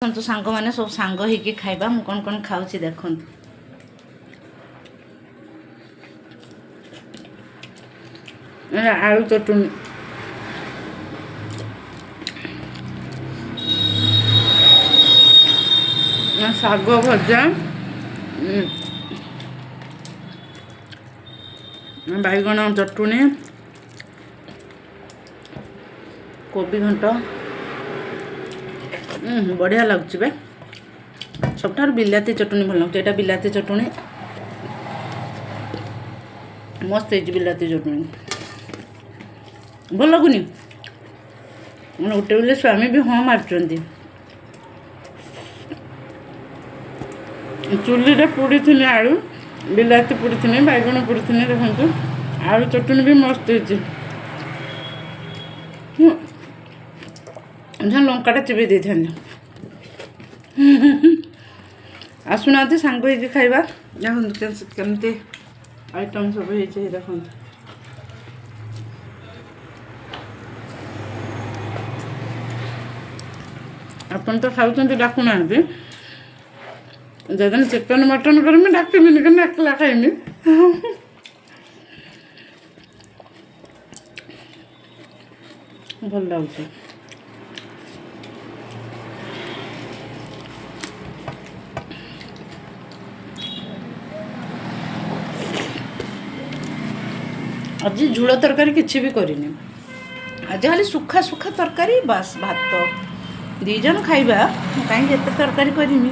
ଦେଖନ୍ତୁ ସାଙ୍ଗମାନେ ସବୁ ସାଙ୍ଗ ହେଇକି ଖାଇବା। ମୁଁ କ'ଣ କ'ଣ ଖାଉଛି ଦେଖନ୍ତୁ। ଆଳୁ ଚଟୁଣି, ଶାଗ ଭଜା, ବାଇଗଣ ଚଟୁଣି, କୋବି ଘଣ୍ଟ, ବଢ଼ିଆ ଲାଗୁଛି ବେ। ସବୁଠାରୁ ବିଲାତି ଚଟୁଣି ଭଲ ଲାଗୁଛି। ଏଇଟା ବିଲାତି ଚଟୁଣି ମସ୍ତ ହେଇଛି। ବିଲାତି ଚଟୁଣି ଭଲ ଲାଗୁନି? ଗୋଟେ ବେଳେ ସ୍ୱାମୀ ବି ହଁ ମାରୁଛନ୍ତି। ଚୁଲିରେ ପୋଡ଼ିଥିନି ଆଳୁ, ବିଲାତି ପୋଡ଼ିଥିନି, ବାଇଗଣ ପୋଡ଼ିଥିନି। ଦେଖନ୍ତୁ ଆଳୁ ଚଟୁଣି ବି ମସ୍ତ ହେଇଛି। ଲଙ୍କାଟା ଚିପି ଦେଇଥାନ୍ତି। ଆସୁନାହାନ୍ତି ସାଙ୍ଗ ହେଇକି ଖାଇବା। ଦେଖନ୍ତୁ କେମିତି ଆଇଟମ୍ ସବୁ ହେଇଛି। ଦେଖନ୍ତୁ ଆପଣ ତ ଖାଉଛନ୍ତି, ଡାକୁନାହାନ୍ତି। ଯଦି ଚିକେନ୍ ମଟନ୍ କରିମି ଡାକିବିନି, କିନ୍ତୁ ଏକଲା ଖାଇମି। ଭଲ ଲାଗୁଛି। ଆଜି ଝୋଳ ତରକାରୀ କିଛି ବି କରିନି। ଆଜି ଖାଲି ସୁଖା ସୁଖା ତରକାରୀ ବାସ୍। ଭାତ 2 ଜଣ ଖାଇବା, କାହିଁକି ଏତେ ତରକାରୀ କରିମି।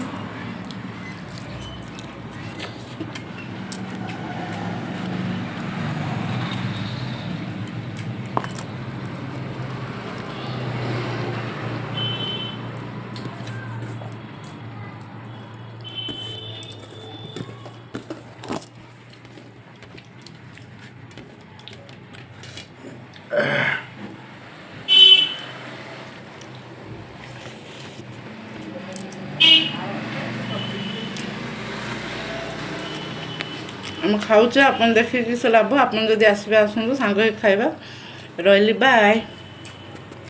ଆମେ ଖାଉଛେ, ଆପଣ ଦେଖିକି ସେ ଲାଭ। ଆପଣ ଯଦି ଆସିବେ ଆସନ୍ତୁ, ସାଙ୍ଗ ହେଇକି ଖାଇବା। ରହିଲି, ବାଏ।